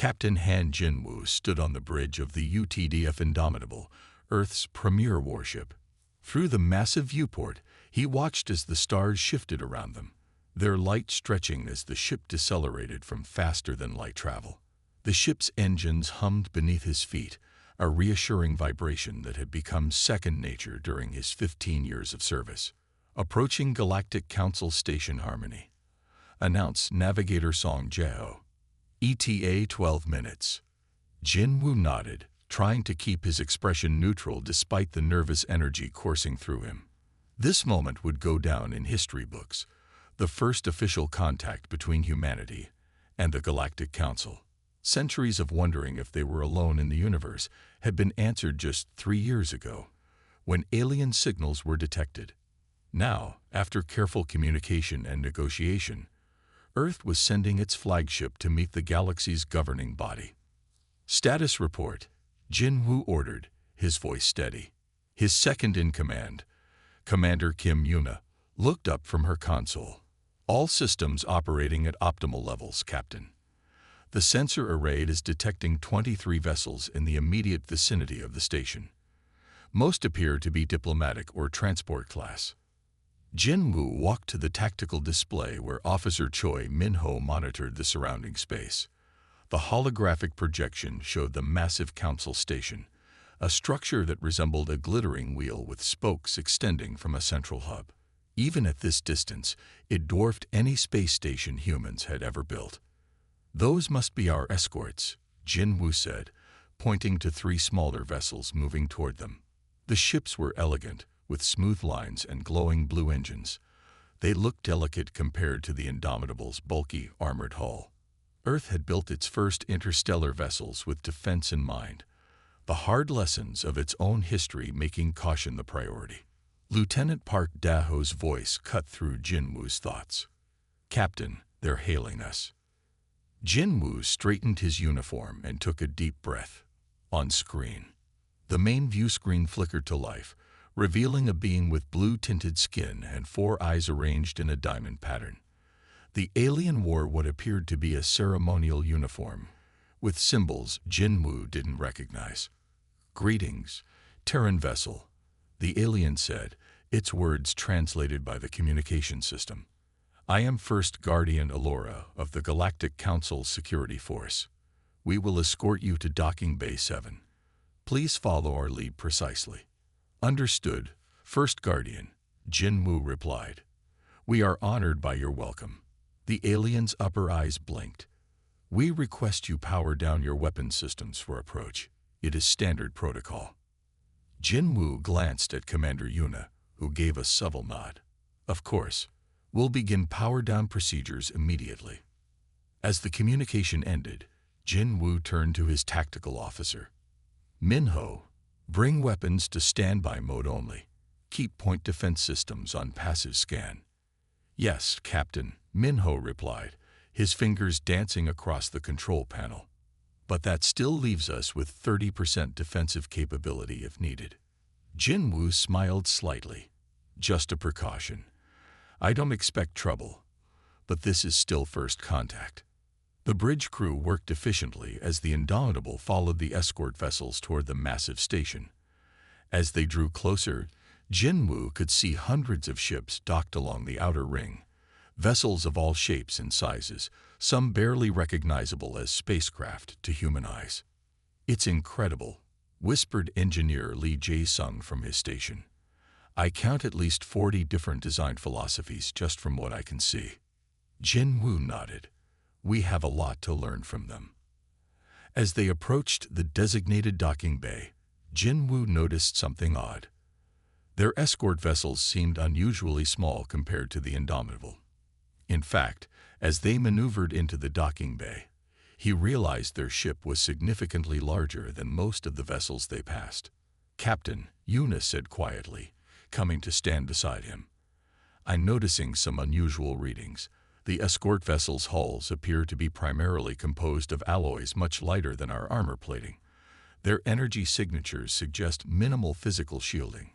Captain Han Jinwoo stood on the bridge of the UTDF Indomitable, Earth's premier warship. Through the massive viewport, he watched as the stars shifted around them, their light stretching as the ship decelerated from faster-than-light travel. The ship's engines hummed beneath his feet, a reassuring vibration that had become second nature during his 15 years of service. Approaching Galactic Council Station Harmony, announced Navigator Song Jae-ho. ETA 12 minutes. Jinwoo nodded, trying to keep his expression neutral despite the nervous energy coursing through him. This moment would go down in history books, the first official contact between humanity and the Galactic Council. Centuries of wondering if they were alone in the universe had been answered just 3 years ago, when alien signals were detected. Now, after careful communication and negotiation, Earth was sending its flagship to meet the galaxy's governing body. Status report, Jinwoo ordered, his voice steady. His second-in-command, Commander Kim Yuna, looked up from her console. All systems operating at optimal levels, Captain. The sensor array is detecting 23 vessels in the immediate vicinity of the station. Most appear to be diplomatic or transport class. Jinwoo walked to the tactical display where Officer Choi Min-ho monitored the surrounding space. The holographic projection showed the massive council station, a structure that resembled a glittering wheel with spokes extending from a central hub. Even at this distance, it dwarfed any space station humans had ever built. "Those must be our escorts," Jinwoo said, pointing to 3 smaller vessels moving toward them. The ships were elegant, with smooth lines and glowing blue engines. They looked delicate compared to the Indomitable's bulky, armored hull. Earth had built its first interstellar vessels with defense in mind, the hard lessons of its own history making caution the priority. Lieutenant Park Daho's voice cut through Jinwoo's thoughts. "Captain, they're hailing us." Jinwoo straightened his uniform and took a deep breath. On screen, the main view screen flickered to life, revealing a being with blue-tinted skin and 4 eyes arranged in a diamond pattern. The alien wore what appeared to be a ceremonial uniform, with symbols Jinwoo didn't recognize. "Greetings, Terran vessel," the alien said, its words translated by the communication system. "I am First Guardian Alora of the Galactic Council Security Force. We will escort you to Docking Bay 7. Please follow our lead precisely." "Understood, First Guardian," Jinwoo replied. "We are honored by your welcome." The alien's upper eyes blinked. "We request you power down your weapon systems for approach. It is standard protocol." Jinwoo glanced at Commander Yuna, who gave a subtle nod. "Of course, we'll begin power-down procedures immediately." As the communication ended, Jinwoo turned to his tactical officer. "Min-ho, bring weapons to standby mode only. Keep point defense systems on passive scan." "Yes, Captain," Min-ho replied, his fingers dancing across the control panel. "But that still leaves us with 30% defensive capability if needed." Jinwoo smiled slightly. "Just a precaution. I don't expect trouble, but this is still first contact." The bridge crew worked efficiently as the Indomitable followed the escort vessels toward the massive station. As they drew closer, Jinwoo could see hundreds of ships docked along the outer ring, vessels of all shapes and sizes, some barely recognizable as spacecraft to human eyes. "It's incredible," whispered engineer Lee Jae-sung from his station. "I count at least 40 different design philosophies just from what I can see." Jinwoo nodded. "We have a lot to learn from them." As they approached the designated docking bay, Jinwoo noticed something odd. Their escort vessels seemed unusually small compared to the Indomitable. In fact, as they maneuvered into the docking bay, he realized their ship was significantly larger than most of the vessels they passed. "Captain," Yuna said quietly, coming to stand beside him, "I'm noticing some unusual readings. The escort vessels' hulls appear to be primarily composed of alloys much lighter than our armor plating. Their energy signatures suggest minimal physical shielding."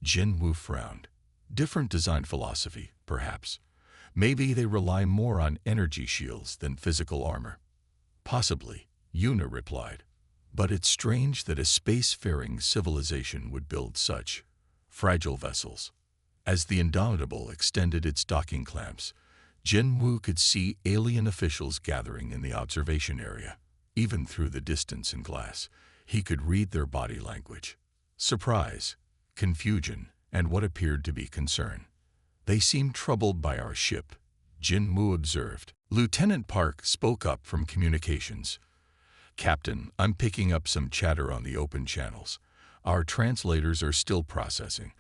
Jinwoo frowned. "Different design philosophy, perhaps. Maybe they rely more on energy shields than physical armor." "Possibly," Yuna replied. But it's strange that a spacefaring civilization would build such fragile vessels. As the Indomitable extended its docking clamps, Jinwoo could see alien officials gathering in the observation area. Even through the distance and glass, he could read their body language. Surprise, confusion, and what appeared to be concern. They seemed troubled by our ship, Jinwoo observed. Lieutenant Park spoke up from communications. Captain, I'm picking up some chatter on the open channels. Our translators are still processing,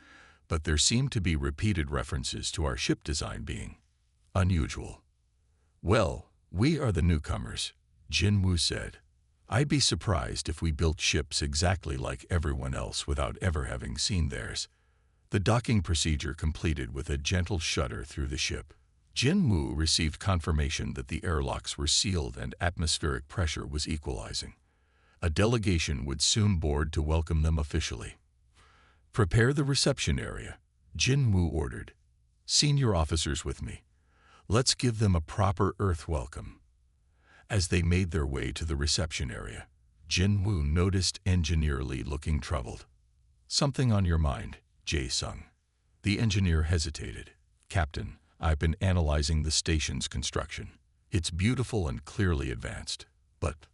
but there seem to be repeated references to our ship design being unusual. Well, we are the newcomers, Jinwoo said. I'd be surprised if we built ships exactly like everyone else without ever having seen theirs. The docking procedure completed with a gentle shudder through the ship. Jinwoo received confirmation that the airlocks were sealed and atmospheric pressure was equalizing. A delegation would soon board to welcome them officially. Prepare the reception area, Jinwoo ordered. Senior officers with me. Let's give them a proper Earth welcome. As they made their way to the reception area, Jinwoo noticed Engineer Lee looking troubled. Something on your mind, Jae-sung. The engineer hesitated. Captain, I've been analyzing the station's construction. It's beautiful and clearly advanced. But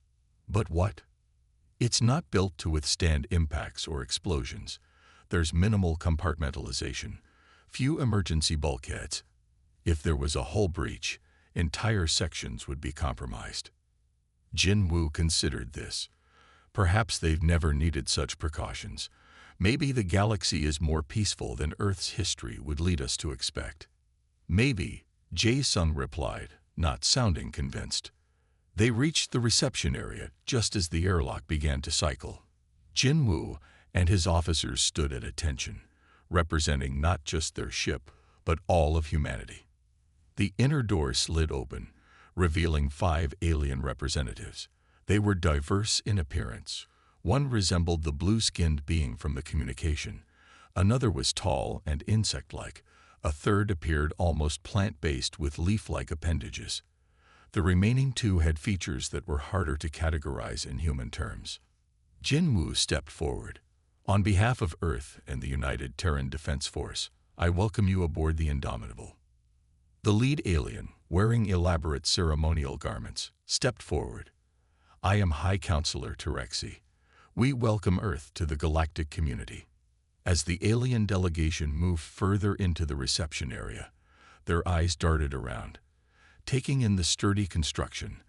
what? It's not built to withstand impacts or explosions. There's minimal compartmentalization, few emergency bulkheads. If there was a hull breach, entire sections would be compromised. Jinwoo considered this. Perhaps they've never needed such precautions. Maybe the galaxy is more peaceful than Earth's history would lead us to expect. Maybe, Jae-sung replied, not sounding convinced. They reached the reception area just as the airlock began to cycle. Jinwoo and his officers stood at attention, representing not just their ship, but all of humanity. The inner door slid open, revealing 5 alien representatives. They were diverse in appearance. One resembled the blue-skinned being from the communication. Another was tall and insect-like. A third appeared almost plant-based with leaf-like appendages. The remaining 2 had features that were harder to categorize in human terms. Jinwoo stepped forward. On behalf of Earth and the United Terran Defense Force, I welcome you aboard the Indomitable. The lead alien, wearing elaborate ceremonial garments, stepped forward. I am High Counselor Terexi. We welcome Earth to the galactic community. As the alien delegation moved further into the reception area, their eyes darted around, taking in the sturdy construction,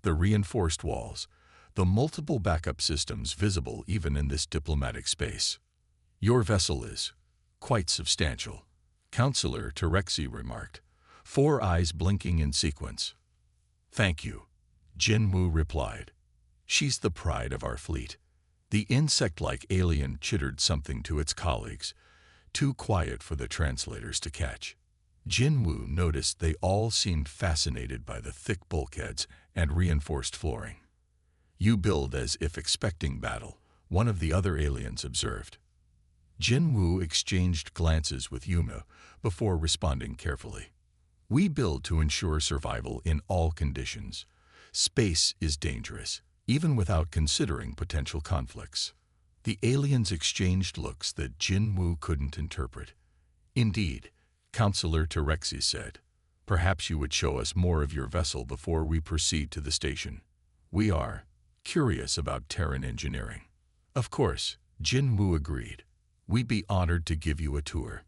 the reinforced walls, the multiple backup systems visible even in this diplomatic space. Your vessel is quite substantial, Counselor Terexi remarked, 4 eyes blinking in sequence. Thank you, Jinwoo replied. She's the pride of our fleet. The insect-like alien chittered something to its colleagues, too quiet for the translators to catch. Jinwoo noticed they all seemed fascinated by the thick bulkheads and reinforced flooring. You build as if expecting battle, one of the other aliens observed. Jinwoo exchanged glances with Yuma before responding carefully. We build to ensure survival in all conditions. Space is dangerous, even without considering potential conflicts. The aliens exchanged looks that Jinwoo couldn't interpret. Indeed, Counselor Terexi said, perhaps you would show us more of your vessel before we proceed to the station. We are curious about Terran engineering. Of course, Jinwoo agreed. We'd be honored to give you a tour.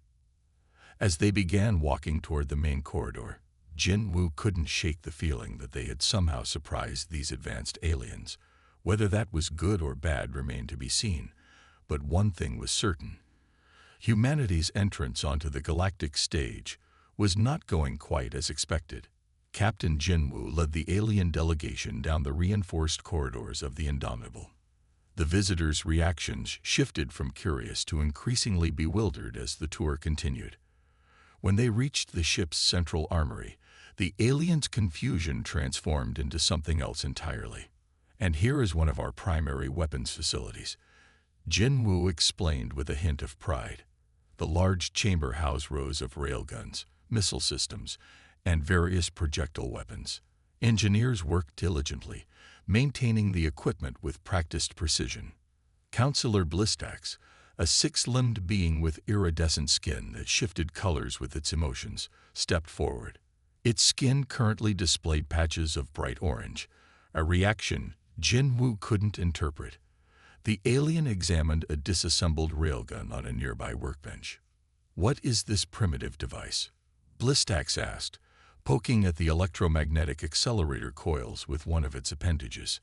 As they began walking toward the main corridor, Jinwoo couldn't shake the feeling that they had somehow surprised these advanced aliens. Whether that was good or bad remained to be seen, but one thing was certain. Humanity's entrance onto the galactic stage was not going quite as expected. Captain Jinwoo led the alien delegation down the reinforced corridors of the Indomitable. The visitors' reactions shifted from curious to increasingly bewildered as the tour continued. When they reached the ship's central armory, the aliens' confusion transformed into something else entirely. And here is one of our primary weapons facilities, Jinwoo explained with a hint of pride. The large chamber housed rows of railguns, missile systems, and various projectile weapons. Engineers worked diligently, maintaining the equipment with practiced precision. Counselor Blistax, a six-limbed being with iridescent skin that shifted colors with its emotions, stepped forward. Its skin currently displayed patches of bright orange, a reaction Jinwu couldn't interpret. The alien examined a disassembled railgun on a nearby workbench. "What is this primitive device?" Blistax asked, poking at the electromagnetic accelerator coils with one of its appendages.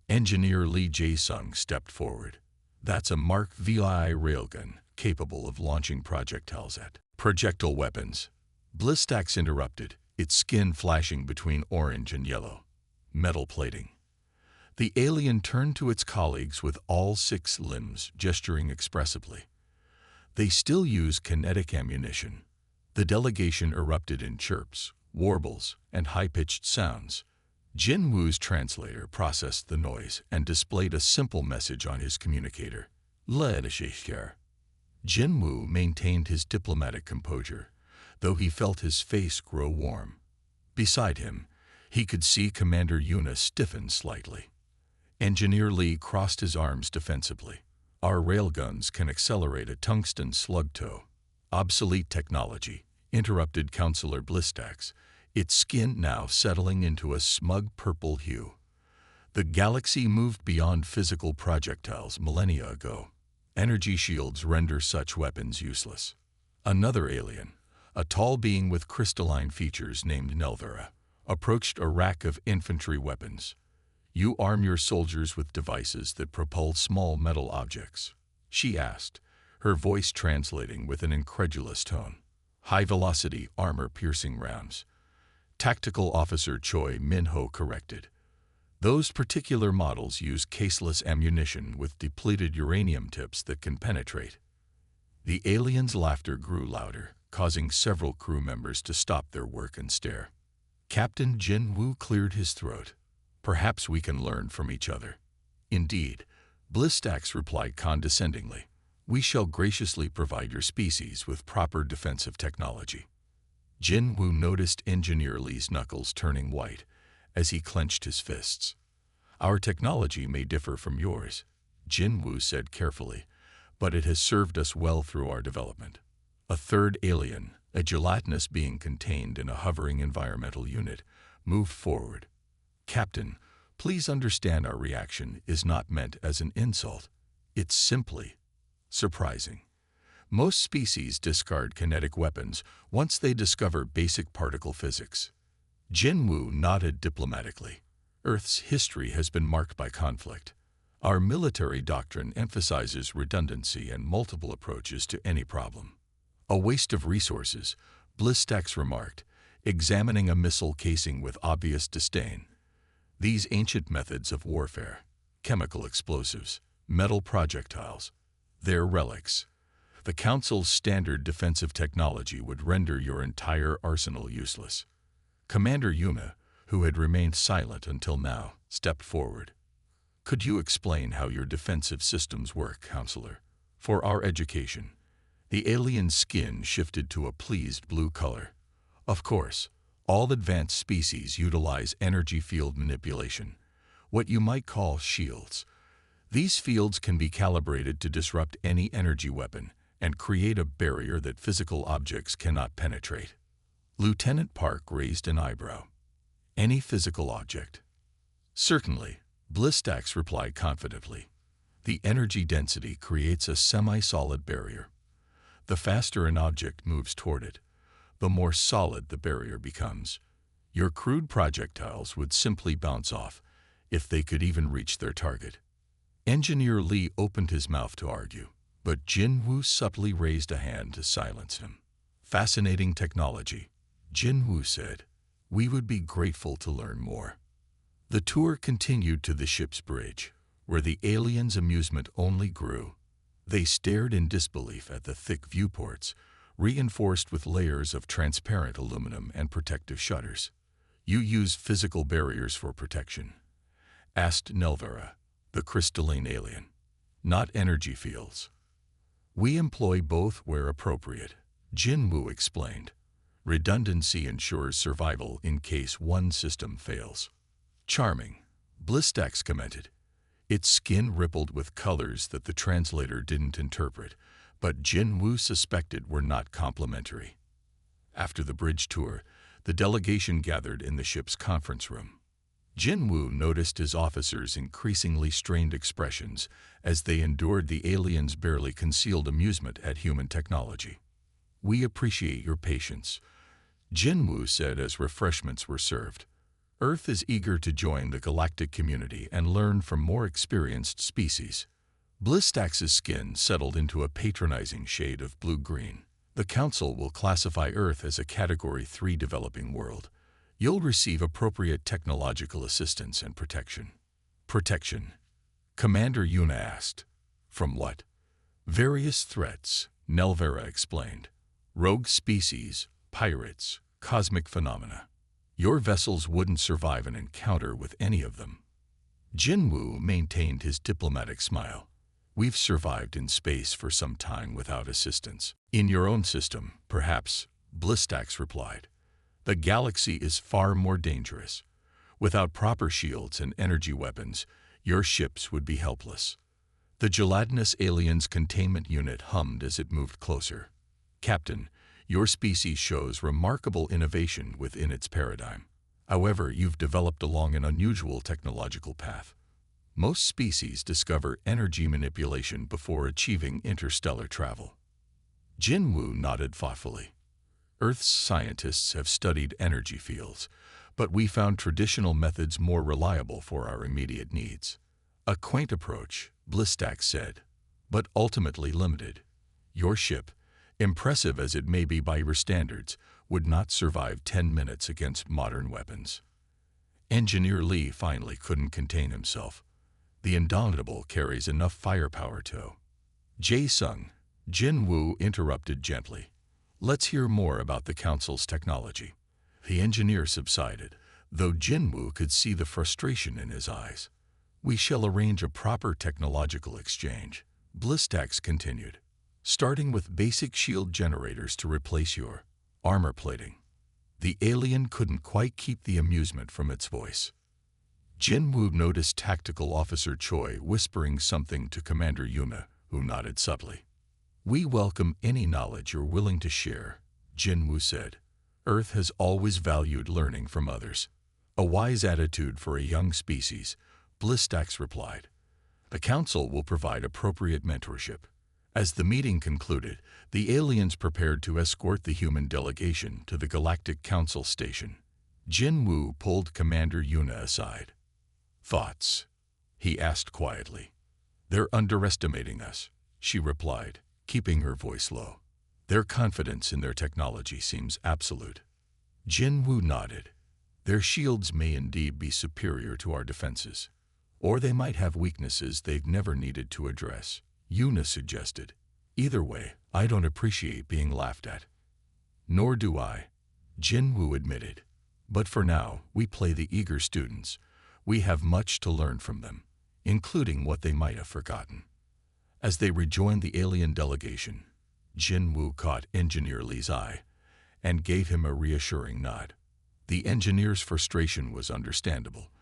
Engineer Li Jae-sung stepped forward. "That's a Mark VI railgun, capable of launching projectiles at projectile weapons." Blistax interrupted, its skin flashing between orange and yellow. "Metal plating." The alien turned to its colleagues with all six limbs, gesturing expressively. "They still use kinetic ammunition." The delegation erupted in chirps, warbles, and high-pitched sounds. Jinwu's translator processed the noise and displayed a simple message on his communicator. Jinwu maintained his diplomatic composure, though he felt his face grow warm. Beside him, he could see Commander Yuna stiffen slightly. Engineer Li crossed his arms defensively. "Our railguns can accelerate a tungsten slug tow." "Obsolete technology," interrupted Counselor Blistax, its skin now settling into a smug purple hue. "The galaxy moved beyond physical projectiles millennia ago. Energy shields render such weapons useless." Another alien, a tall being with crystalline features named Nelvera, approached a rack of infantry weapons. "You arm your soldiers with devices that propel small metal objects?" she asked, her voice translating with an incredulous tone. "High-velocity, armor-piercing rounds." Tactical Officer Choi Min-ho corrected. "Those particular models use caseless ammunition with depleted uranium tips that can penetrate." The alien's laughter grew louder, causing several crew members to stop their work and stare. Captain Jinwu cleared his throat. "Perhaps we can learn from each other." "Indeed," Blistax replied condescendingly. "We shall graciously provide your species with proper defensive technology." Jinwu noticed Engineer Li's knuckles turning white as he clenched his fists. "Our technology may differ from yours," Jinwu said carefully, "but it has served us well through our development." A third alien, a gelatinous being contained in a hovering environmental unit, moved forward. "Captain, please understand our reaction is not meant as an insult. It's simply surprising. Most species discard kinetic weapons once they discover basic particle physics." Jinwu nodded diplomatically. "Earth's history has been marked by conflict. Our military doctrine emphasizes redundancy and multiple approaches to any problem." "A waste of resources," Blistax remarked, examining a missile casing with obvious disdain. "These ancient methods of warfare, chemical explosives, metal projectiles, they're relics. The Council's standard defensive technology would render your entire arsenal useless." Commander Yuna, who had remained silent until now, stepped forward. "Could you explain how your defensive systems work, Counselor? For our education." The alien's skin shifted to a pleased blue color. "Of course. All advanced species utilize energy field manipulation, what you might call shields. These fields can be calibrated to disrupt any energy weapon and create a barrier that physical objects cannot penetrate." Lieutenant Park raised an eyebrow. "Any physical object?" "Certainly," Blistax replied confidently. "The energy density creates a semi-solid barrier. The faster an object moves toward it, the more solid the barrier becomes. Your crude projectiles would simply bounce off, if they could even reach their target." Engineer Li opened his mouth to argue, but Jinwu subtly raised a hand to silence him. "Fascinating technology," Jinwu said. "We would be grateful to learn more." The tour continued to the ship's bridge, where the aliens' amusement only grew. They stared in disbelief at the thick viewports, reinforced with layers of transparent aluminum and protective shutters. "You use physical barriers for protection?" asked Nelvera, the crystalline alien. "Not energy fields." "We employ both where appropriate," Jinwu explained. "Redundancy ensures survival in case one system fails." "Charming," Blistax commented. Its skin rippled with colors that the translator didn't interpret, but Jin Wu suspected were not complimentary. After the bridge tour, the delegation gathered in the ship's conference room. Jin Wu noticed his officers' increasingly strained expressions as they endured the aliens' barely concealed amusement at human technology. "We appreciate your patience," Jin Wu said as refreshments were served. "Earth is eager to join the galactic community and learn from more experienced species." Blistax's skin settled into a patronizing shade of blue-green. "The Council will classify Earth as a Category 3 developing world. You'll receive appropriate technological assistance and protection." "Protection?" Commander Yuna asked. "From what?" "Various threats," Nelvera explained. "Rogue species, pirates, cosmic phenomena. Your vessels wouldn't survive an encounter with any of them." Jin Wu maintained his diplomatic smile. "We've survived in space for some time without assistance." "In your own system, perhaps," Blistax replied. "The galaxy is far more dangerous. Without proper shields and energy weapons, your ships would be helpless." The gelatinous alien's containment unit hummed as it moved closer. "Captain, your species shows remarkable innovation within its paradigm. However, you've developed along an unusual technological path. Most species discover energy manipulation before achieving interstellar travel." Jin Wu nodded thoughtfully. "Earth's scientists have studied energy fields, but we found traditional methods more reliable for our immediate needs." "A quaint approach," Blistax said, "but ultimately limited. Your ship, impressive as it may be by your standards, would not survive 10 minutes against modern weapons." Engineer Li finally couldn't contain himself. "The Indomitable carries enough firepower to—" "Jae-sung," Jin Wu interrupted gently. "Let's hear more about the Council's technology." The engineer subsided, though Jin Wu could see the frustration in his eyes. "We shall arrange a proper technological exchange," Blistax continued, "starting with basic shield generators to replace your armor plating." The alien couldn't quite keep the amusement from its voice. Jin Wu noticed Tactical Officer Choi whispering something to Commander Yuna, who nodded subtly. "We welcome any knowledge you're willing to share," Jin Wu said. "Earth has always valued learning from others." "A wise attitude for a young species," Blistax replied. "The Council will provide appropriate mentorship." As the meeting concluded, the aliens prepared to escort the human delegation to the Galactic Council station. Jin Wu pulled Commander Yuna aside. "Thoughts?" he asked quietly. "They're underestimating us," she replied, keeping her voice low. "Their confidence in their technology seems absolute." Jin Wu nodded. "Their shields may indeed be superior to our defenses. Or they might have weaknesses they've never needed to address," Yuna suggested. "Either way, I don't appreciate being laughed at." "Nor do I," Jin Wu admitted. "But for now, we play the eager students. We have much to learn from them, including what they might have forgotten." As they rejoined the alien delegation, Jin Wu caught Engineer Li's eye and gave him a reassuring nod. The engineer's frustration was understandable,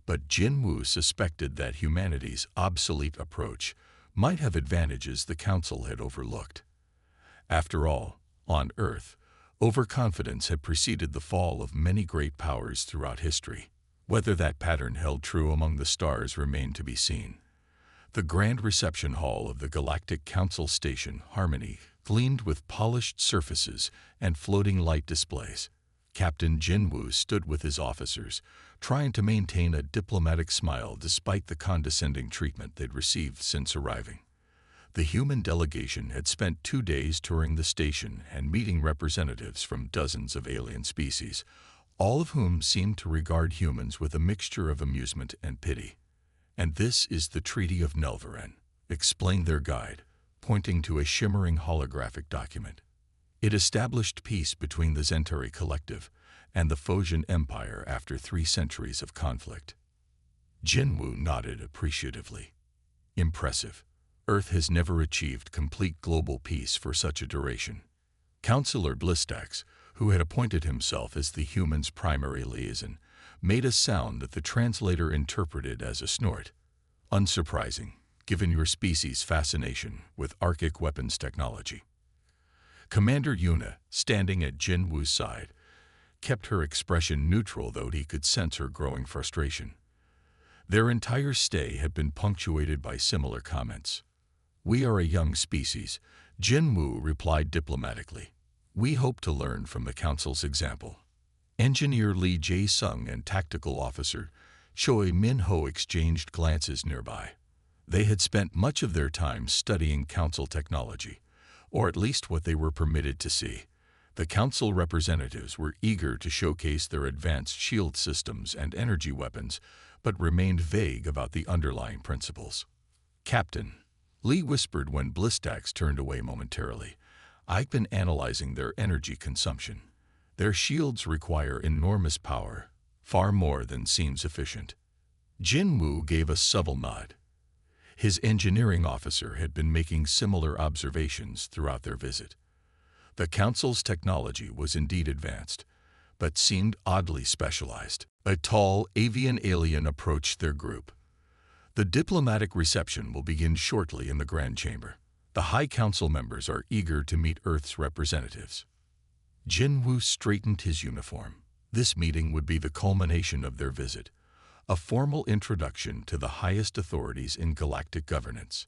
but Jin Wu suspected that humanity's obsolete approach might have advantages the Council had overlooked. After all, on Earth, overconfidence had preceded the fall of many great powers throughout history. Whether that pattern held true among the stars remained to be seen. The grand reception hall of the Galactic Council Station, Harmony, gleamed with polished surfaces and floating light displays. Captain Jin Wu stood with his officers, trying to maintain a diplomatic smile despite the condescending treatment they'd received since arriving. The human delegation had spent 2 days touring the station and meeting representatives from dozens of alien species, all of whom seemed to regard humans with a mixture of amusement and pity. "And this is the Treaty of Nelveren," explained their guide, pointing to a shimmering holographic document. "It established peace between the Zentari Collective and the Phosian Empire after 3 centuries of conflict." Jin Wu nodded appreciatively. "Impressive. Earth has never achieved complete global peace for such a duration." Councillor Blistax, who had appointed himself as the humans' primary liaison, made a sound that the translator interpreted as a snort. Unsurprising, given your species' fascination with Arctic weapons technology. Commander Yuna, standing at Jin Woo's side, kept her expression neutral, though he could sense her growing frustration. Their entire stay had been punctuated by similar comments. "We are a young species," Jin Woo replied diplomatically. "We hope to learn from the Council's example." Engineer Lee Jae-sung and Tactical Officer Choi Min-ho exchanged glances nearby. They had spent much of their time studying Council technology, or at least what they were permitted to see. The Council representatives were eager to showcase their advanced shield systems and energy weapons, but remained vague about the underlying principles. "Captain," Lee whispered when Blistax turned away momentarily, "I've been analyzing their energy consumption. Their shields require enormous power, far more than seems efficient." Jin Woo gave a subtle nod. His engineering officer had been making similar observations throughout their visit. The Council's technology was indeed advanced, but seemed oddly specialized. A tall, avian alien approached their group. "The diplomatic reception will begin shortly in the Grand Chamber. The High Council members are eager to meet Earth's representatives." Jin Woo straightened his uniform. This meeting would be the culmination of their visit, a formal introduction to the highest authorities in galactic governance.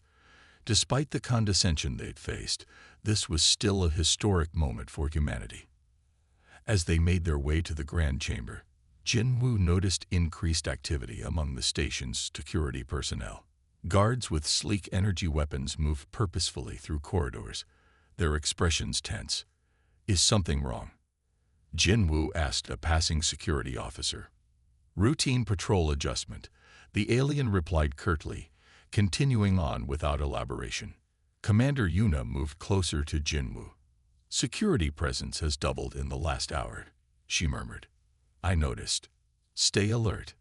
Despite the condescension they'd faced, this was still a historic moment for humanity. As they made their way to the Grand Chamber, Jin Woo noticed increased activity among the station's security personnel. Guards with sleek energy weapons moved purposefully through corridors, their expressions tense. "Is something wrong?" Jin Woo asked a passing security officer. "Routine patrol adjustment," the alien replied curtly, continuing on without elaboration. Commander Yuna moved closer to Jin Woo. "Security presence has doubled in the last hour," she murmured. "I noticed. Stay alert."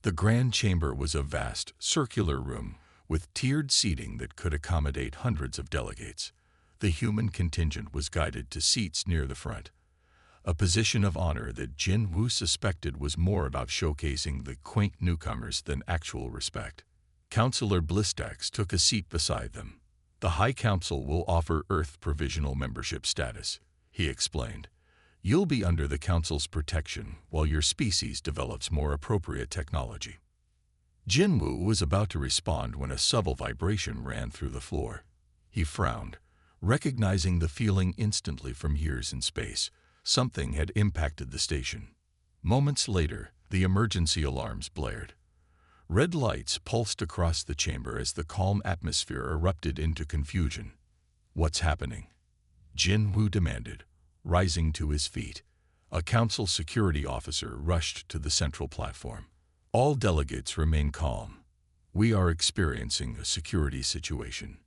The Grand Chamber was a vast, circular room with tiered seating that could accommodate hundreds of delegates. The human contingent was guided to seats near the front, a position of honor that Jin Woo suspected was more about showcasing the quaint newcomers than actual respect. Councillor Blistax took a seat beside them. "The High Council will offer Earth provisional membership status," he explained. "You'll be under the Council's protection while your species develops more appropriate technology." Jin Woo was about to respond when a subtle vibration ran through the floor. He frowned, recognizing the feeling instantly from years in space. Something had impacted the station. Moments later, the emergency alarms blared. Red lights pulsed across the chamber as the calm atmosphere erupted into confusion. "What's happening?" Jin Woo demanded, rising to his feet. A council security officer rushed to the central platform. "All delegates remain calm. We are experiencing a security situation.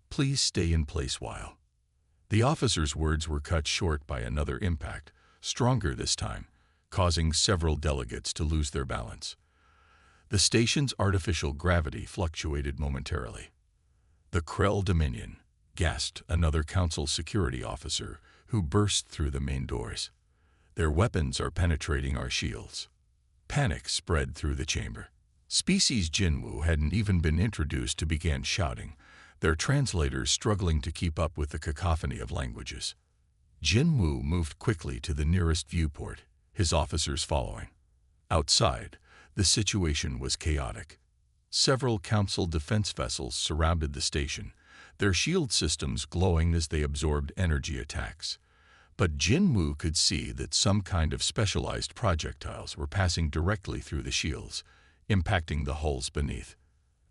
Please stay in place while." The officer's words were cut short by another impact, stronger this time, causing several delegates to lose their balance. The station's artificial gravity fluctuated momentarily. "The Krell Dominion," gasped another council security officer who burst through the main doors. "Their weapons are penetrating our shields." Panic spread through the chamber. Species Jin Woo hadn't even been introduced to begin shouting, their translators struggling to keep up with the cacophony of languages. Jin Woo moved quickly to the nearest viewport, his officers following. Outside, the situation was chaotic. Several Council defense vessels surrounded the station, their shield systems glowing as they absorbed energy attacks. But Jin Woo could see that some kind of specialized projectiles were passing directly through the shields, impacting the hulls beneath.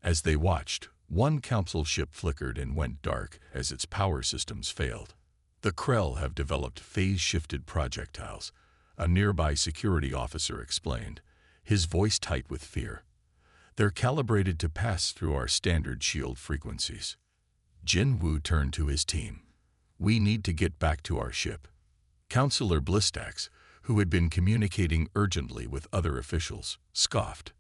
As they watched, one Council ship flickered and went dark as its power systems failed. "The Krell have developed phase-shifted projectiles," a nearby security officer explained, his voice tight with fear. "They're calibrated to pass through our standard shield frequencies." Jin Woo turned to his team. "We need to get back to our ship." Councillor Blistax, who had been communicating urgently with other officials, scoffed.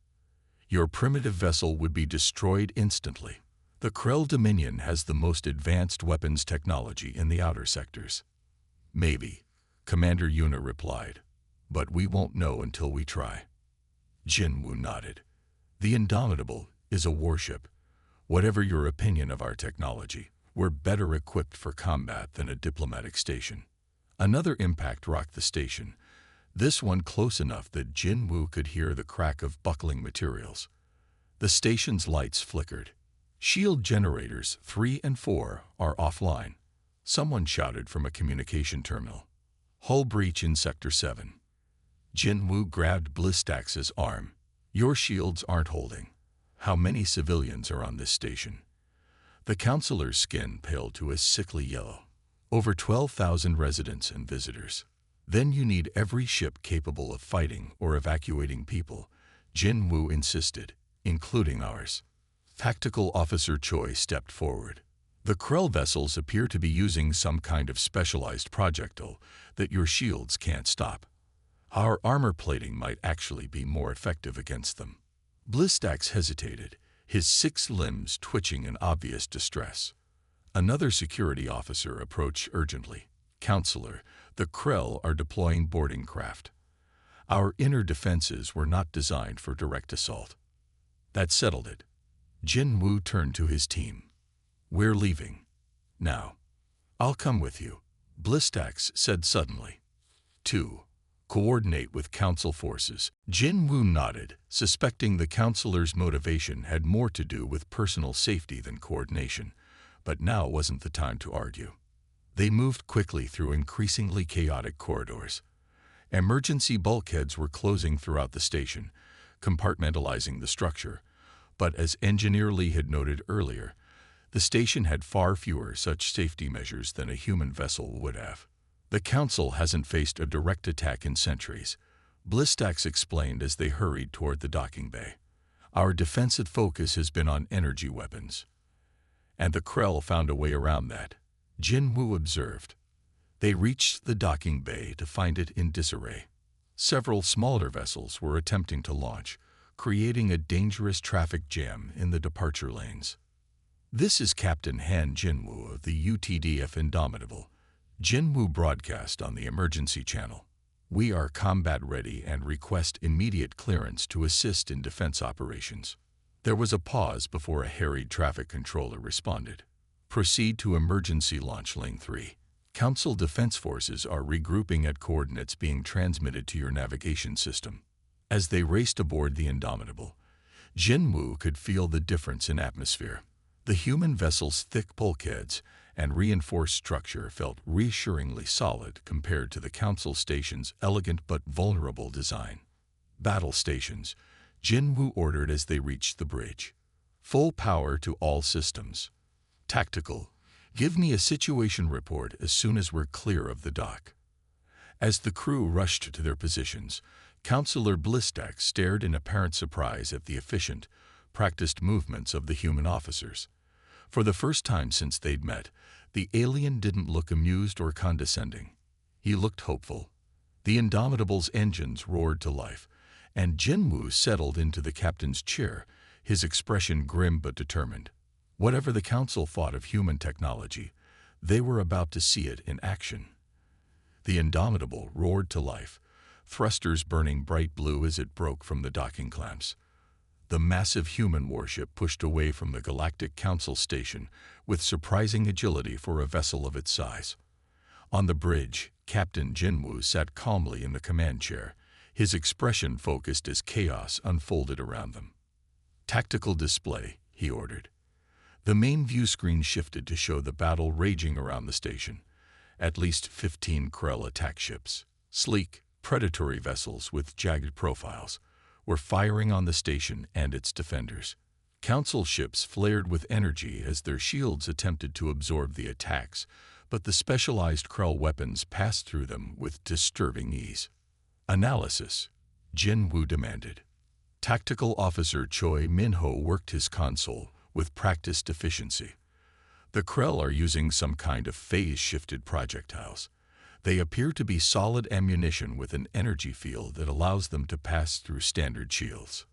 "Your primitive vessel would be destroyed instantly. The Krell Dominion has the most advanced weapons technology in the outer sectors." "Maybe," Commander Yuna replied, "but we won't know until we try." Jinwoo nodded. The Indomitable is a warship. Whatever your opinion of our technology, we're better equipped for combat than a diplomatic station. Another impact rocked the station, this one close enough that Jinwoo could hear the crack of buckling materials. The station's lights flickered. Shield generators 3 and 4 are offline. Someone shouted from a communication terminal. Hull breach in Sector 7. Jinwoo grabbed Blistax's arm. Your shields aren't holding. How many civilians are on this station? The counselor's skin paled to a sickly yellow. Over 12,000 residents and visitors. Then you need every ship capable of fighting or evacuating people, Jinwoo insisted, including ours. Tactical Officer Choi stepped forward. The Krell vessels appear to be using some kind of specialized projectile that your shields can't stop. Our armor plating might actually be more effective against them. Blistax hesitated, his 6 limbs twitching in obvious distress. Another security officer approached urgently. Counselor, the Krell are deploying boarding craft. Our inner defenses were not designed for direct assault. That settled it. Jinwoo turned to his team. We're leaving. Now. I'll come with you, Blistax said suddenly. 2. Coordinate with Council forces. Jinwoo nodded, suspecting the counselor's motivation had more to do with personal safety than coordination, but now wasn't the time to argue. They moved quickly through increasingly chaotic corridors. Emergency bulkheads were closing throughout the station, compartmentalizing the structure, but as Engineer Lee had noted earlier, the station had far fewer such safety measures than a human vessel would have. The Council hasn't faced a direct attack in centuries, Blistax explained as they hurried toward the docking bay. Our defensive focus has been on energy weapons. And the Krell found a way around that, Jinwoo observed. They reached the docking bay to find it in disarray. Several smaller vessels were attempting to launch, creating a dangerous traffic jam in the departure lanes. This is Captain Han Jinwoo of the UTDF Indomitable. Jinwoo broadcast on the emergency channel. We are combat ready and request immediate clearance to assist in defense operations. There was a pause before a harried traffic controller responded. Proceed to emergency launch lane 3. Council defense forces are regrouping at coordinates being transmitted to your navigation system. As they raced aboard the Indomitable, Jinwoo could feel the difference in atmosphere. The human vessel's thick bulkheads and reinforced structure felt reassuringly solid compared to the Council station's elegant but vulnerable design. Battle stations, Jinwoo ordered as they reached the bridge. Full power to all systems. Tactical, give me a situation report as soon as we're clear of the dock. As the crew rushed to their positions, Counselor Blistax stared in apparent surprise at the efficient, practiced movements of the human officers. For the first time since they'd met, the alien didn't look amused or condescending. He looked hopeful. The Indomitable's engines roared to life, and Jinwoo settled into the captain's chair, his expression grim but determined. Whatever the Council thought of human technology, they were about to see it in action. The Indomitable roared to life, thrusters burning bright blue as it broke from the docking clamps. The massive human warship pushed away from the Galactic Council station with surprising agility for a vessel of its size. On the bridge, Captain Jinwoo sat calmly in the command chair, his expression focused as chaos unfolded around them. Tactical display, he ordered. The main view screen shifted to show the battle raging around the station. At least 15 Krell attack ships, sleek, predatory vessels with jagged profiles, were firing on the station and its defenders. Council ships flared with energy as their shields attempted to absorb the attacks, but the specialized Krell weapons passed through them with disturbing ease. Analysis, Jinwoo demanded. Tactical Officer Choi Minho worked his console with practiced efficiency. The Krell are using some kind of phase-shifted projectiles. They appear to be solid ammunition with an energy field that allows them to pass through standard shields.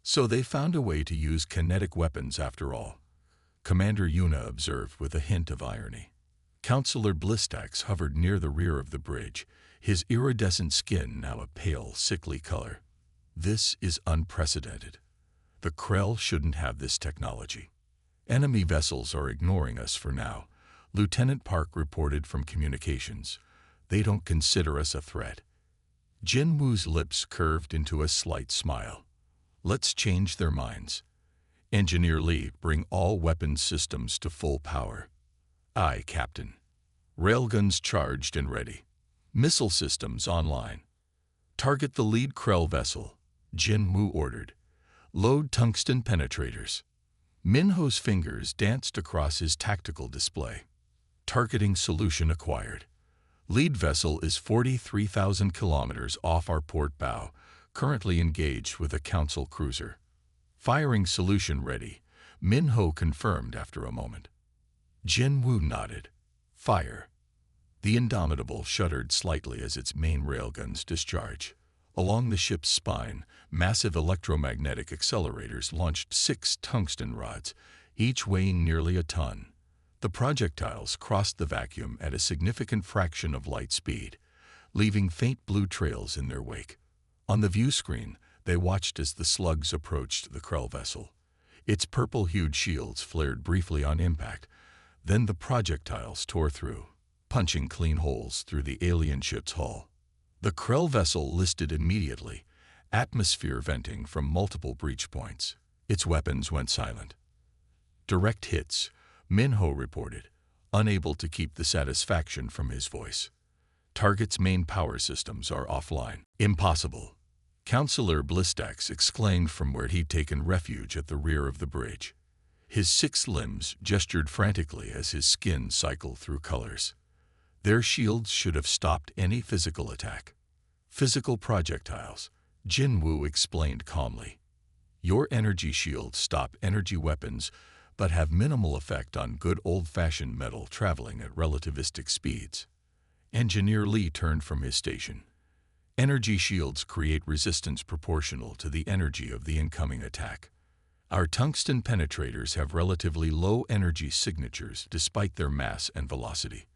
So they found a way to use kinetic weapons after all, Commander Yuna observed with a hint of irony. Counselor Blistax hovered near the rear of the bridge, his iridescent skin now a pale, sickly color. This is unprecedented. The Krell shouldn't have this technology. Enemy vessels are ignoring us for now, Lieutenant Park reported from communications. They don't consider us a threat. Jin Woo's lips curved into a slight smile. Let's change their minds. Engineer Lee, bring all weapons systems to full power. Aye, Captain. Railguns charged and ready. Missile systems online. Target the lead Krell vessel, Jin Woo ordered. Load tungsten penetrators. Minho's fingers danced across his tactical display. Targeting solution acquired. Lead vessel is 43,000 kilometers off our port bow, currently engaged with a Council cruiser. Firing solution ready, Minho confirmed after a moment. Jin Woo nodded. Fire. The Indomitable shuddered slightly as its main railguns discharged. Along the ship's spine, massive electromagnetic accelerators launched 6 tungsten rods, each weighing nearly a ton. The projectiles crossed the vacuum at a significant fraction of light speed, leaving faint blue trails in their wake. On the view screen, they watched as the slugs approached the Krell vessel. Its purple-hued shields flared briefly on impact, then the projectiles tore through, punching clean holes through the alien ship's hull. The Krell vessel listed immediately, atmosphere venting from multiple breach points. Its weapons went silent. Direct hits, Minho reported, unable to keep the satisfaction from his voice. Target's main power systems are offline. Impossible. Counselor Blistax exclaimed from where he'd taken refuge at the rear of the bridge. His 6 limbs gestured frantically as his skin cycled through colors. Their shields should have stopped any physical attack. Physical projectiles, Jin Woo explained calmly. Your energy shields stop energy weapons, but have minimal effect on good old-fashioned metal traveling at relativistic speeds. Engineer Lee turned from his station. Energy shields create resistance proportional to the energy of the incoming attack. Our tungsten penetrators have relatively low energy signatures despite their mass and velocity.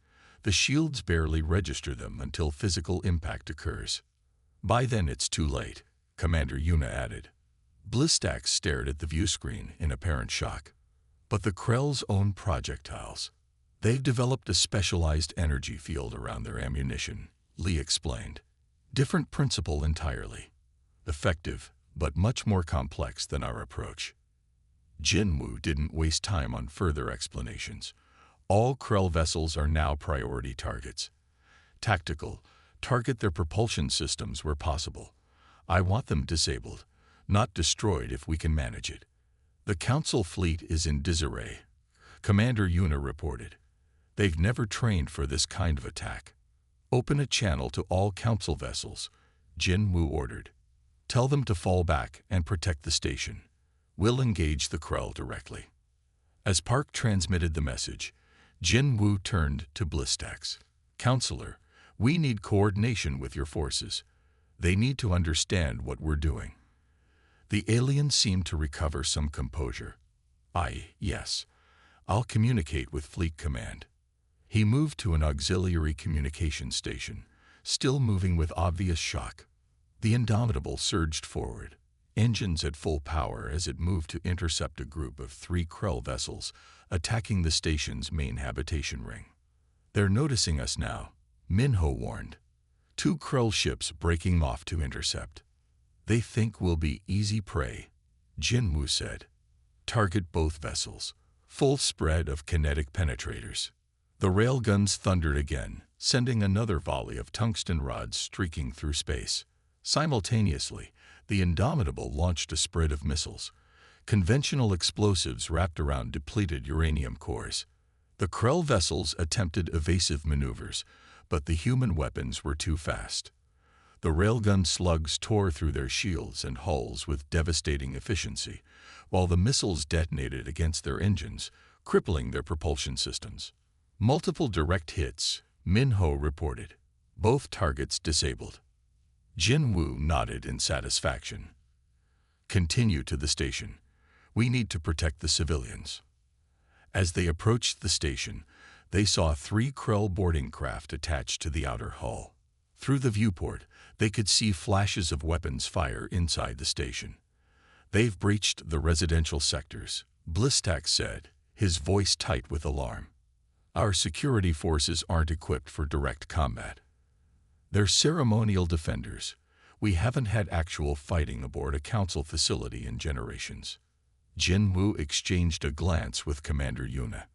The shields barely register them until physical impact occurs. By then it's too late, Commander Yuna added. Blistax stared at the view screen in apparent shock. But the Krell's own projectiles. They've developed a specialized energy field around their ammunition, Lee explained. Different principle entirely. Effective, but much more complex than our approach. Jin Woo didn't waste time on further explanations. All Krell vessels are now priority targets. Tactical, target their propulsion systems where possible. I want them disabled, not destroyed if we can manage it. The Council fleet is in disarray, Commander Yuna reported. They've never trained for this kind of attack. Open a channel to all Council vessels, Jin Woo ordered. Tell them to fall back and protect the station. We'll engage the Krell directly. As Park transmitted the message, Jin Woo turned to Blistax. Counselor, we need coordination with your forces. They need to understand what we're doing. The alien seemed to recover some composure. Yes. I'll communicate with Fleet Command. He moved to an auxiliary communication station, still moving with obvious shock. The Indomitable surged forward, engines at full power as it moved to intercept a group of 3 Krell vessels attacking the station's main habitation ring. They're noticing us now, Minho warned. 2 Krell ships breaking off to intercept. They think we'll be easy prey, Jin Woo said. Target both vessels. Full spread of kinetic penetrators. The railguns thundered again, sending another volley of tungsten rods streaking through space. Simultaneously, the Indomitable launched a spread of missiles, conventional explosives wrapped around depleted uranium cores. The Krell vessels attempted evasive maneuvers, but the human weapons were too fast. The railgun slugs tore through their shields and hulls with devastating efficiency, while the missiles detonated against their engines, crippling their propulsion systems. Multiple direct hits, Minho reported. Both targets disabled. Jin Woo nodded in satisfaction. Continue to the station. We need to protect the civilians. As they approached the station, they saw 3 Krell boarding craft attached to the outer hull. Through the viewport, they could see flashes of weapons fire inside the station. "They've breached the residential sectors," Blistax said, his voice tight with alarm. "Our security forces aren't equipped for direct combat. They're ceremonial defenders. We haven't had actual fighting aboard a council facility in generations." Jin Woo exchanged a glance with Commander Yuna.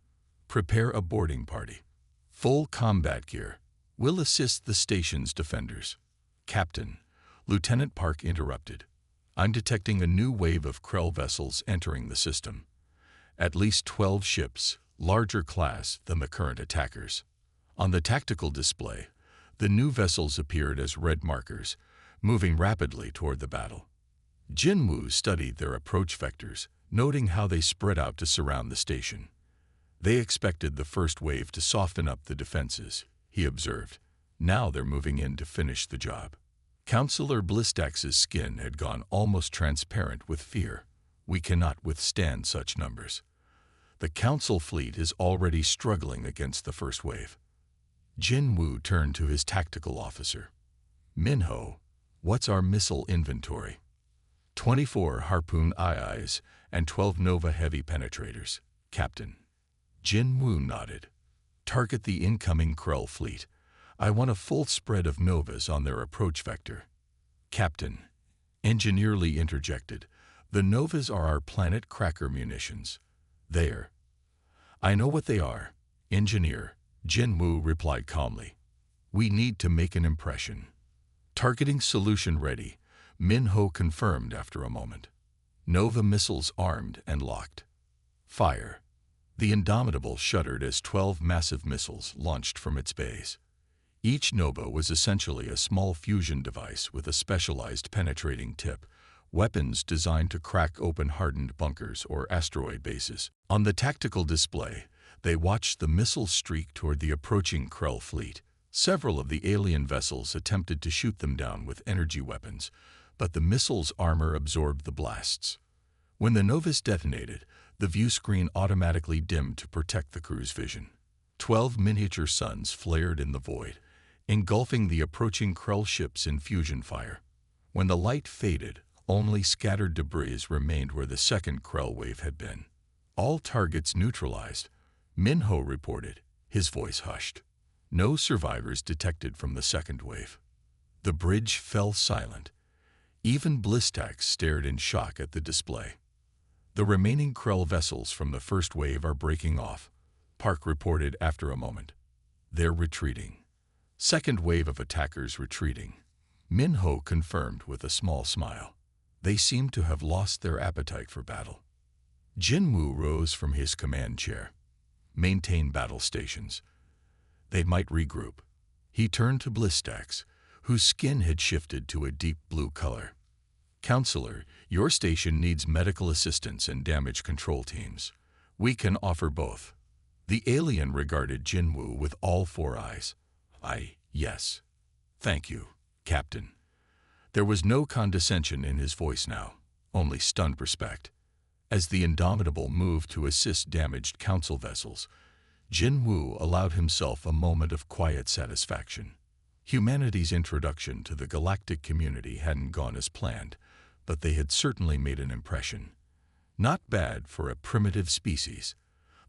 "Prepare a boarding party. Full combat gear. We'll assist the station's defenders." "Captain," Lieutenant Park interrupted, "I'm detecting a new wave of Krell vessels entering the system. At least 12 ships, larger class than the current attackers." On the tactical display, the new vessels appeared as red markers, moving rapidly toward the battle. Jin Woo studied their approach vectors, noting how they spread out to surround the station. "They expected the first wave to soften up the defenses," he observed. "Now they're moving in to finish the job." Counselor Blistax's skin had gone almost transparent with fear. "We cannot withstand such numbers. The Council fleet is already struggling against the first wave." Jin Woo turned to his tactical officer. "Minho, what's our missile inventory?" 24 Harpoon IIs and 12 Nova heavy penetrators, Captain." Jin Woo nodded. "Target the incoming Krell fleet. I want a full spread of Novas on their approach vector." "Captain," Engineer Lee interjected, "the Novas are our planet cracker munitions. They're—" "I know what they are, Engineer," Jin Woo replied calmly. "We need to make an impression." "Targeting solution ready," Minho confirmed after a moment. "Nova missiles armed and locked. Fire." The Indomitable shuddered as 12 massive missiles launched from its base. Each Nova was essentially a small fusion device with a specialized penetrating tip, weapons designed to crack open hardened bunkers or asteroid bases. On the tactical display, they watched the missiles streak toward the approaching Krell fleet. Several of the alien vessels attempted to shoot them down with energy weapons, but the missile's armor absorbed the blasts. When the Novas detonated, the view screen automatically dimmed to protect the crew's vision. 12 miniature suns flared in the void, engulfing the approaching Krell ships in fusion fire. When the light faded, only scattered debris remained where the second Krell wave had been. "All targets neutralized," Minho reported, his voice hushed. "No survivors detected from the second wave." The bridge fell silent. Even Blistax stared in shock at the display. "The remaining Krell vessels from the first wave are breaking off," Park reported after a moment. "They're retreating." "Second wave of attackers retreating," Minho confirmed with a small smile. "They seem to have lost their appetite for battle." Jin Woo rose from his command chair. "Maintain battle stations. They might regroup." He turned to Blistax, whose skin had shifted to a deep blue color. "Counselor, your station needs medical assistance and damage control teams. We can offer both." The alien regarded Jin Woo with all 4 eyes. Yes. Thank you, Captain." There was no condescension in his voice now, only stunned respect. As the Indomitable moved to assist damaged Council vessels, Jin Woo allowed himself a moment of quiet satisfaction. Humanity's introduction to the galactic community hadn't gone as planned, but they had certainly made an impression. Not bad for a primitive species.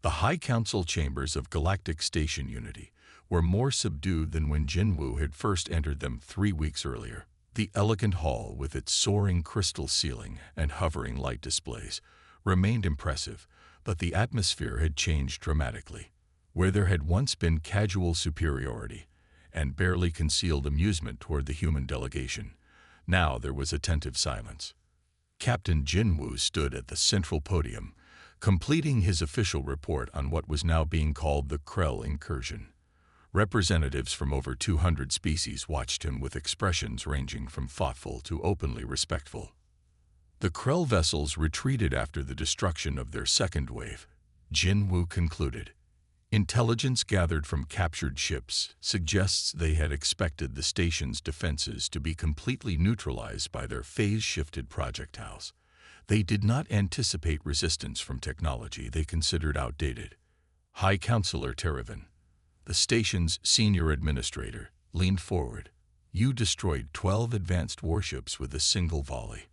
The High Council chambers of Galactic Station Unity were more subdued than when Jin Woo had first entered them 3 weeks earlier. The elegant hall, with its soaring crystal ceiling and hovering light displays, remained impressive, but the atmosphere had changed dramatically. Where there had once been casual superiority and barely concealed amusement toward the human delegation, now there was attentive silence. Captain Jin Woo stood at the central podium, completing his official report on what was now being called the Krell incursion. Representatives from over 200 species watched him with expressions ranging from thoughtful to openly respectful. The Krell vessels retreated after the destruction of their second wave, Jin Woo concluded. Intelligence gathered from captured ships suggests they had expected the station's defenses to be completely neutralized by their phase-shifted projectiles. They did not anticipate resistance from technology they considered outdated. High Counselor Terravan, the station's senior administrator, leaned forward. You destroyed 12 advanced warships with a single volley.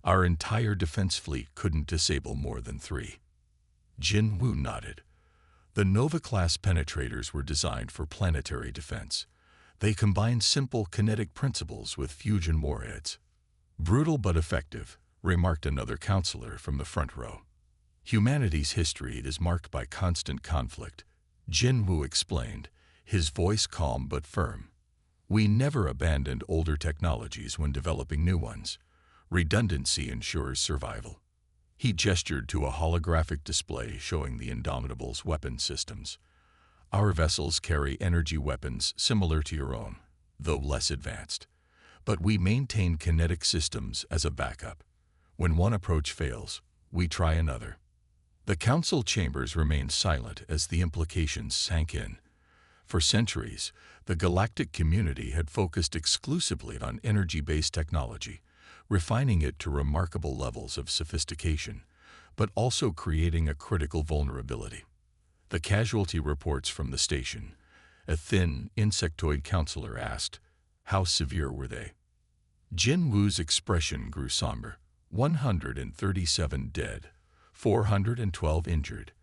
Our entire defense fleet couldn't disable more than 3. Jin Woo nodded. The Nova-class penetrators were designed for planetary defense. They combined simple kinetic principles with fusion warheads. Brutal but effective, remarked another counselor from the front row. Humanity's history is marked by constant conflict, Jin Woo explained, his voice calm but firm. We never abandoned older technologies when developing new ones. Redundancy ensures survival. He gestured to a holographic display showing the Indomitable's weapon systems. Our vessels carry energy weapons similar to your own, though less advanced. But we maintain kinetic systems as a backup. When one approach fails, we try another. The council chambers remained silent as the implications sank in. For centuries, the galactic community had focused exclusively on energy-based technology, refining it to remarkable levels of sophistication, but also creating a critical vulnerability. The casualty reports from the station, a thin, insectoid counselor asked, how severe were they? Jin Woo's expression grew somber. 137 dead, 412 injured.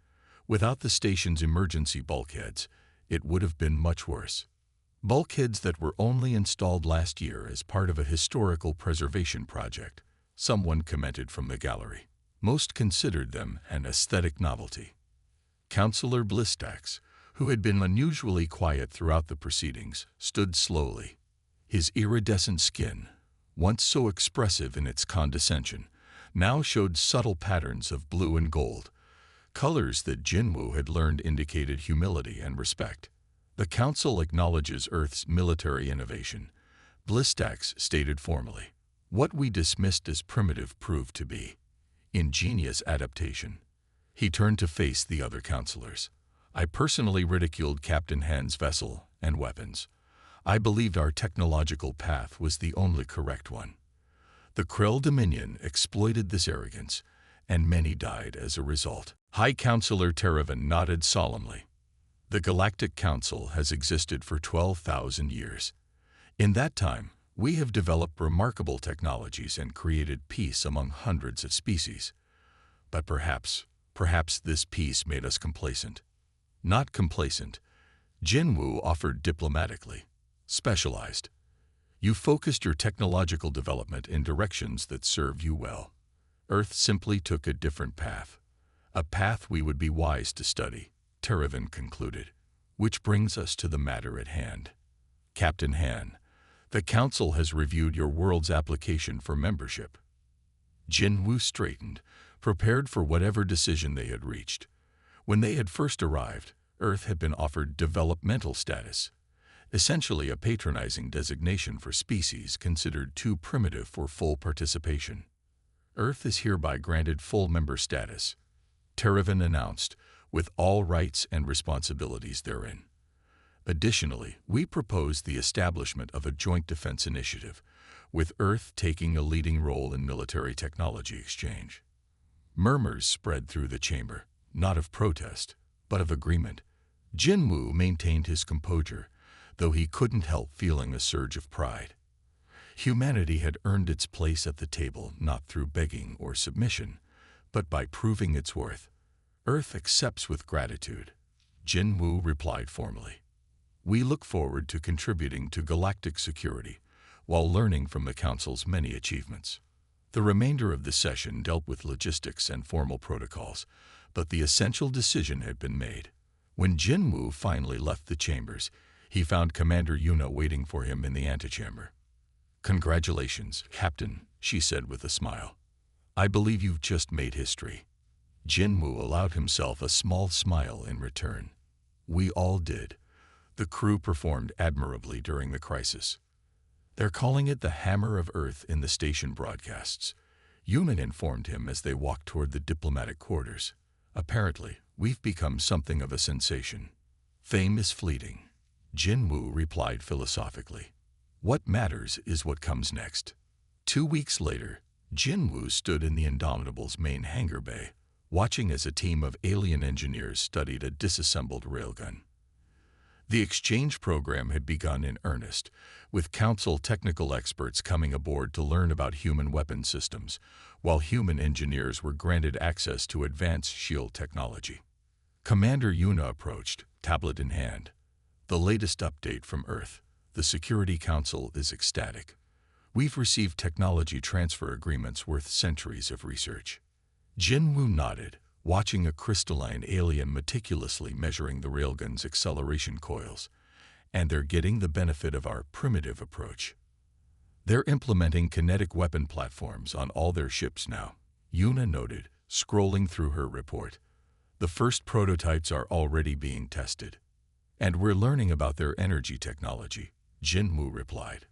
Without the station's emergency bulkheads, it would have been much worse. Bulkheads that were only installed last year as part of a historical preservation project, someone commented from the gallery. Most considered them an aesthetic novelty. Councillor Blistax, who had been unusually quiet throughout the proceedings, stood slowly. His iridescent skin, once so expressive in its condescension, now showed subtle patterns of blue and gold, colors that Jin Woo had learned indicated humility and respect. The Council acknowledges Earth's military innovation, Blistax stated formally. What we dismissed as primitive proved to be ingenious adaptation. He turned to face the other counselors. I personally ridiculed Captain Han's vessel and weapons. I believed our technological path was the only correct one. The Krell Dominion exploited this arrogance, and many died as a result. High Counselor Terravan nodded solemnly. The Galactic Council has existed for 12,000 years. In that time, we have developed remarkable technologies and created peace among hundreds of species. But perhaps this peace made us complacent. Not complacent, Jin Woo offered diplomatically. Specialized. You focused your technological development in directions that served you well. Earth simply took a different path. A path we would be wise to study, Terravan concluded. Which brings us to the matter at hand. Captain Han, the Council has reviewed your world's application for membership. Jin Woo straightened, prepared for whatever decision they had reached. When they had first arrived, Earth had been offered developmental status, essentially a patronizing designation for species considered too primitive for full participation. Earth is hereby granted full member status, Terravan announced, with all rights and responsibilities therein. Additionally, we propose the establishment of a joint defense initiative, with Earth taking a leading role in military technology exchange. Murmurs spread through the chamber, not of protest, but of agreement. Jin Woo maintained his composure, though he couldn't help feeling a surge of pride. Humanity had earned its place at the table not through begging or submission, but by proving its worth. Earth accepts with gratitude, Jin Woo replied formally. We look forward to contributing to galactic security while learning from the Council's many achievements. The remainder of the session dealt with logistics and formal protocols, but the essential decision had been made. When Jin Woo finally left the chambers, he found Commander Yuna waiting for him in the antechamber. Congratulations, Captain, she said with a smile. I believe you've just made history. Jin Woo allowed himself a small smile in return. We all did. The crew performed admirably during the crisis. They're calling it the Hammer of Earth in the station broadcasts, Yuna informed him as they walked toward the diplomatic quarters. Apparently, we've become something of a sensation. Fame is fleeting, Jin Woo replied philosophically. What matters is what comes next. 2 weeks later, Jin Woo stood in the Indomitable's main hangar bay, watching as a team of alien engineers studied a disassembled railgun. The exchange program had begun in earnest, with Council technical experts coming aboard to learn about human weapon systems, while human engineers were granted access to advanced shield technology. Commander Yuna approached, tablet in hand. The latest update from Earth. The Security Council is ecstatic. We've received technology transfer agreements worth centuries of research. Jinwoo nodded, watching a crystalline alien meticulously measuring the railgun's acceleration coils. And they're getting the benefit of our primitive approach. They're implementing kinetic weapon platforms on all their ships now, Yuna noted, scrolling through her report. The first prototypes are already being tested. And we're learning about their energy technology, Jinwoo replied.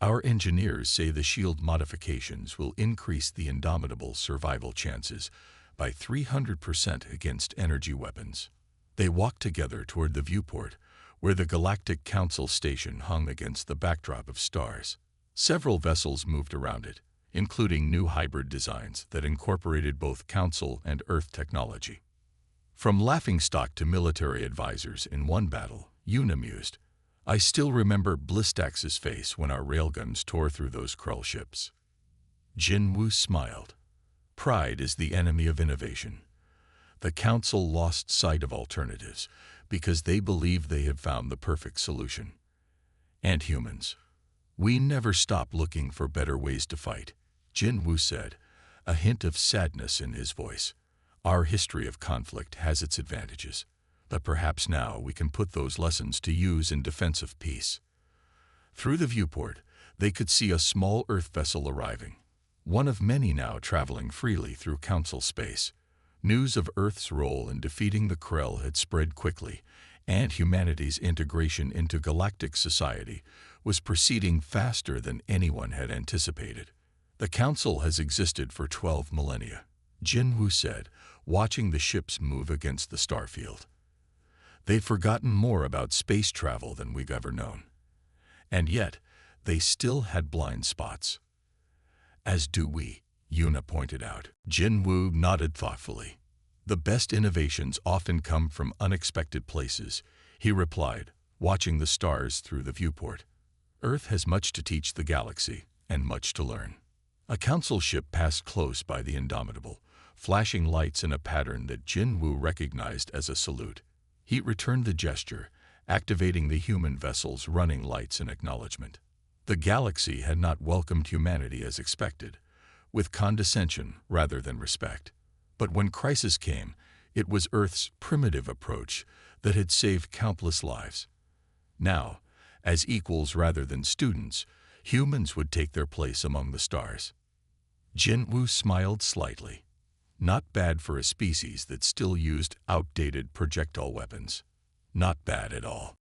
Our engineers say the shield modifications will increase the Indomitable's survival chances by 300% against energy weapons. They walked together toward the viewport, where the Galactic Council station hung against the backdrop of stars. Several vessels moved around it, including new hybrid designs that incorporated both Council and Earth technology. From laughingstock to military advisors in one battle, Yuna mused, I still remember Blistax's face when our railguns tore through those Krull ships. Jinwoo smiled. Pride is the enemy of innovation. The Council lost sight of alternatives because they believe they have found the perfect solution. And humans. We never stop looking for better ways to fight, Jinwoo said, a hint of sadness in his voice. Our history of conflict has its advantages, but perhaps now we can put those lessons to use in defense of peace. Through the viewport, they could see a small Earth vessel arriving, one of many now traveling freely through Council space. News of Earth's role in defeating the Krell had spread quickly, and humanity's integration into galactic society was proceeding faster than anyone had anticipated. The Council has existed for 12 millennia, Jinwoo said, watching the ships move against the starfield. They've forgotten more about space travel than we've ever known. And yet, they still had blind spots. As do we, Yuna pointed out. Jinwoo nodded thoughtfully. The best innovations often come from unexpected places, he replied, watching the stars through the viewport. Earth has much to teach the galaxy, and much to learn. A Council ship passed close by the Indomitable, flashing lights in a pattern that Jinwoo recognized as a salute. He returned the gesture, activating the human vessel's running lights in acknowledgement. The galaxy had not welcomed humanity as expected, with condescension rather than respect. But when crisis came, it was Earth's primitive approach that had saved countless lives. Now, as equals rather than students, humans would take their place among the stars. Jinwoo smiled slightly. Not bad for a species that still used outdated projectile weapons. Not bad at all.